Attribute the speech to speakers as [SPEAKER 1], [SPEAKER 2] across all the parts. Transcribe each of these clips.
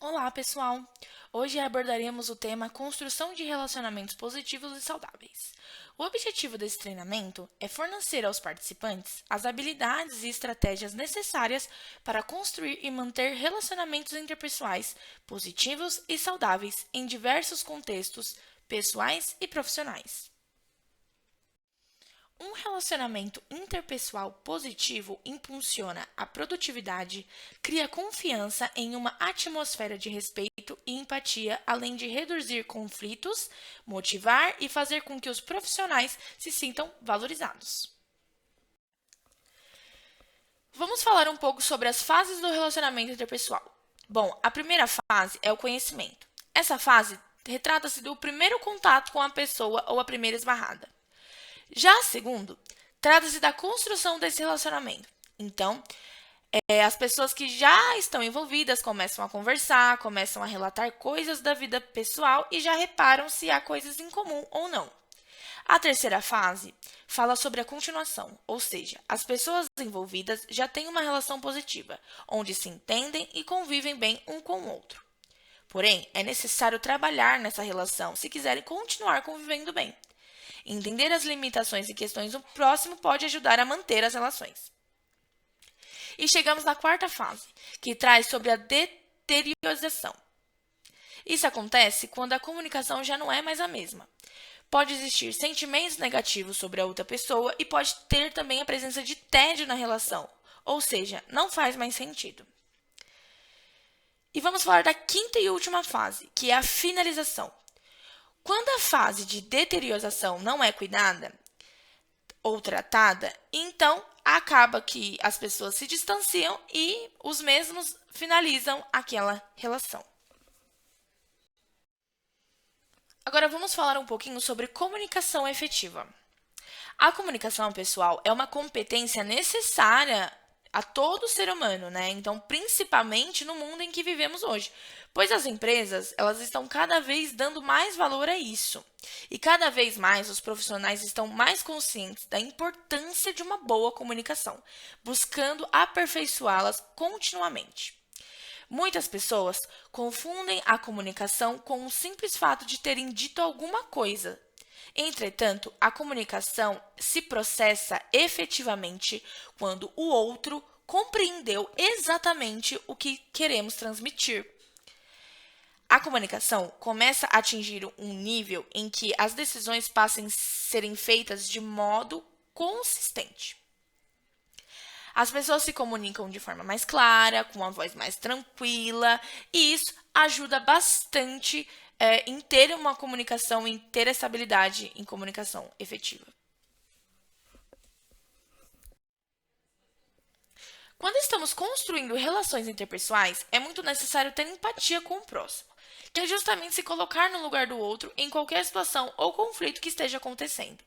[SPEAKER 1] Olá, pessoal! Hoje abordaremos o tema Construção de Relacionamentos Positivos e Saudáveis. O objetivo desse treinamento é fornecer aos participantes as habilidades e estratégias necessárias para construir e manter relacionamentos interpessoais positivos e saudáveis em diversos contextos pessoais e profissionais. Um relacionamento interpessoal positivo impulsiona a produtividade, cria confiança em uma atmosfera de respeito e empatia, além de reduzir conflitos, motivar e fazer com que os profissionais se sintam valorizados. Vamos falar um pouco sobre as fases do relacionamento interpessoal. Bom, a primeira fase é o conhecimento. Essa fase retrata-se do primeiro contato com a pessoa ou a primeira esbarrada. Já a segunda, trata-se da construção desse relacionamento. Então, as pessoas que já estão envolvidas começam a conversar, começam a relatar coisas da vida pessoal e já reparam se há coisas em comum ou não. A terceira fase fala sobre a continuação, ou seja, as pessoas envolvidas já têm uma relação positiva, onde se entendem e convivem bem um com o outro. Porém, é necessário trabalhar nessa relação se quiserem continuar convivendo bem. Entender as limitações e questões do próximo pode ajudar a manter as relações. E chegamos na quarta fase, que traz sobre a deteriorização. Isso acontece quando a comunicação já não é mais a mesma. Pode existir sentimentos negativos sobre a outra pessoa e pode ter também a presença de tédio na relação, ou seja, não faz mais sentido. E vamos falar da quinta e última fase, que é a finalização. Quando a fase de deteriorização não é cuidada ou tratada, então acaba que as pessoas se distanciam e os mesmos finalizam aquela relação. Agora vamos falar um pouquinho sobre comunicação efetiva. A comunicação pessoal é uma competência necessária a todo ser humano, né? Então, principalmente no mundo em que vivemos hoje, pois as empresas, elas estão cada vez dando mais valor a isso. E cada vez mais os profissionais estão mais conscientes da importância de uma boa comunicação, buscando aperfeiçoá-las continuamente. Muitas pessoas confundem a comunicação com o simples fato de terem dito alguma coisa. Entretanto, a comunicação se processa efetivamente quando o outro compreendeu exatamente o que queremos transmitir. A comunicação começa a atingir um nível em que as decisões passam a serem feitas de modo consistente. As pessoas se comunicam de forma mais clara, com uma voz mais tranquila, e isso ajuda bastante em ter uma comunicação, em ter essa habilidade em comunicação efetiva. Quando estamos construindo relações interpessoais, é muito necessário ter empatia com o próximo, que é justamente se colocar no lugar do outro em qualquer situação ou conflito que esteja acontecendo.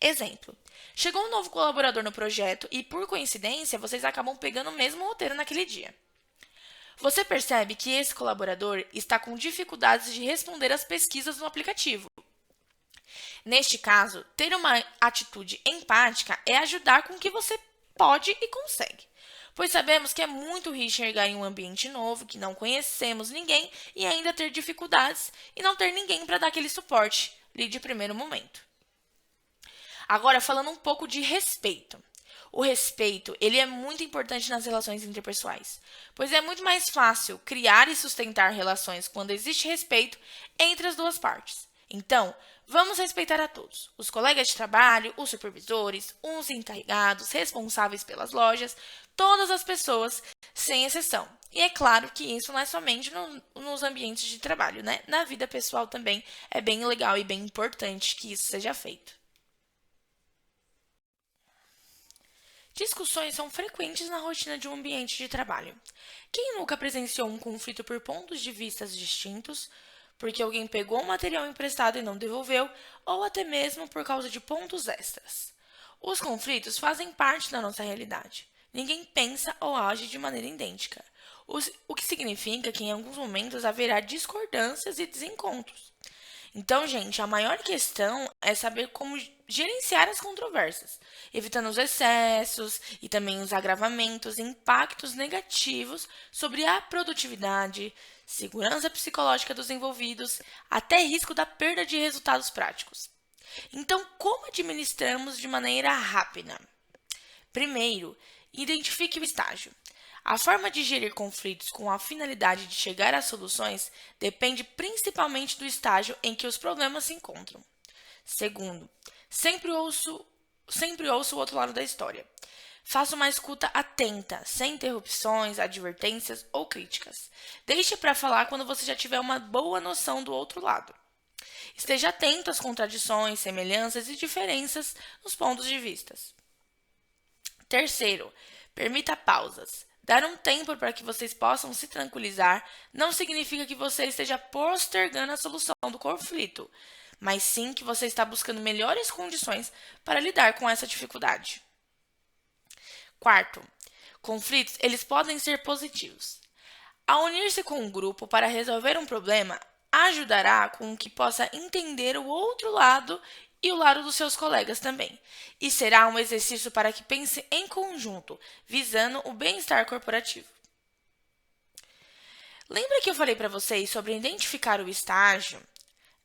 [SPEAKER 1] Exemplo: chegou um novo colaborador no projeto e, por coincidência, vocês acabam pegando o mesmo roteiro naquele dia. Você percebe que esse colaborador está com dificuldades de responder às pesquisas no aplicativo. Neste caso, ter uma atitude empática é ajudar com o que você pode e consegue. Pois sabemos que é muito ruim chegar em um ambiente novo, que não conhecemos ninguém e ainda ter dificuldades e não ter ninguém para dar aquele suporte ali de primeiro momento. Agora, falando um pouco de respeito. O respeito, ele é muito importante nas relações interpessoais, pois é muito mais fácil criar e sustentar relações quando existe respeito entre as duas partes. Então, vamos respeitar a todos: os colegas de trabalho, os supervisores, os encarregados, responsáveis pelas lojas, todas as pessoas, sem exceção. E é claro que isso não é somente nos ambientes de trabalho, né? Na vida pessoal também é bem legal e bem importante que isso seja feito. Discussões são frequentes na rotina de um ambiente de trabalho. Quem nunca presenciou um conflito por pontos de vista distintos, porque alguém pegou um material emprestado e não devolveu, ou até mesmo por causa de pontos extras? Os conflitos fazem parte da nossa realidade. Ninguém pensa ou age de maneira idêntica, o que significa que em alguns momentos haverá discordâncias e desencontros. Então, gente, a maior questão é saber como gerenciar as controvérsias, evitando os excessos e também os agravamentos e impactos negativos sobre a produtividade, segurança psicológica dos envolvidos, até risco da perda de resultados práticos. Então, como administramos de maneira rápida? Primeiro, identifique o estágio. A forma de gerir conflitos com a finalidade de chegar a soluções depende principalmente do estágio em que os problemas se encontram. Segundo, sempre ouço o outro lado da história. Faça uma escuta atenta, sem interrupções, advertências ou críticas. Deixe para falar quando você já tiver uma boa noção do outro lado. Esteja atento às contradições, semelhanças e diferenças nos pontos de vista. Terceiro, permita pausas. Dar um tempo para que vocês possam se tranquilizar não significa que você esteja postergando a solução do conflito, mas sim que você está buscando melhores condições para lidar com essa dificuldade. Quarto, conflitos, eles podem ser positivos. Ao unir-se com um grupo para resolver um problema, ajudará com que possa entender o outro lado e o lado dos seus colegas também. E será um exercício para que pense em conjunto, visando o bem-estar corporativo. Lembra que eu falei para vocês sobre identificar o estágio,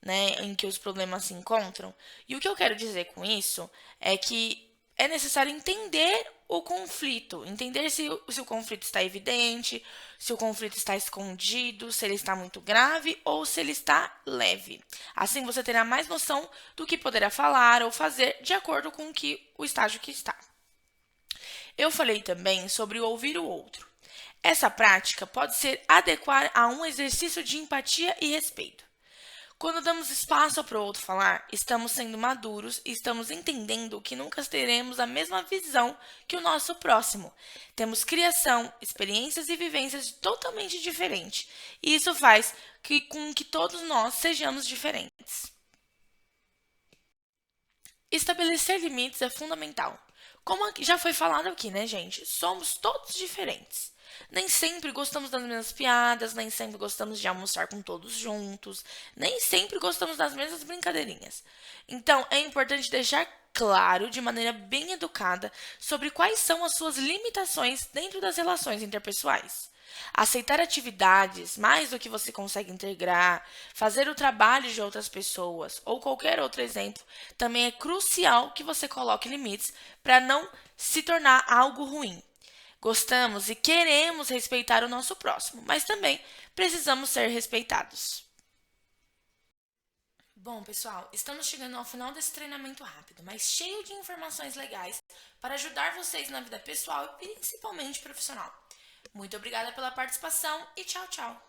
[SPEAKER 1] né, em que os problemas se encontram? E o que eu quero dizer com isso é que é necessário entender o conflito, entender se o conflito está evidente, se o conflito está escondido, se ele está muito grave ou se ele está leve. Assim você terá mais noção do que poderá falar ou fazer de acordo com o estágio que está. Eu falei também sobre ouvir o outro. Essa prática pode ser adequada a um exercício de empatia e respeito. Quando damos espaço para o outro falar, estamos sendo maduros e estamos entendendo que nunca teremos a mesma visão que o nosso próximo. Temos criação, experiências e vivências totalmente diferentes, e isso faz com que todos nós sejamos diferentes. Estabelecer limites é fundamental. Como já foi falado aqui, né, gente? Somos todos diferentes. Nem sempre gostamos das mesmas piadas, nem sempre gostamos de almoçar com todos juntos, nem sempre gostamos das mesmas brincadeirinhas. Então, é importante deixar claro, de maneira bem educada, sobre quais são as suas limitações dentro das relações interpessoais. Aceitar atividades mais do que você consegue integrar, fazer o trabalho de outras pessoas ou qualquer outro exemplo, também é crucial que você coloque limites para não se tornar algo ruim. Gostamos e queremos respeitar o nosso próximo, mas também precisamos ser respeitados. Bom, pessoal, estamos chegando ao final desse treinamento rápido, mas cheio de informações legais para ajudar vocês na vida pessoal e principalmente profissional. Muito obrigada pela participação e tchau, tchau!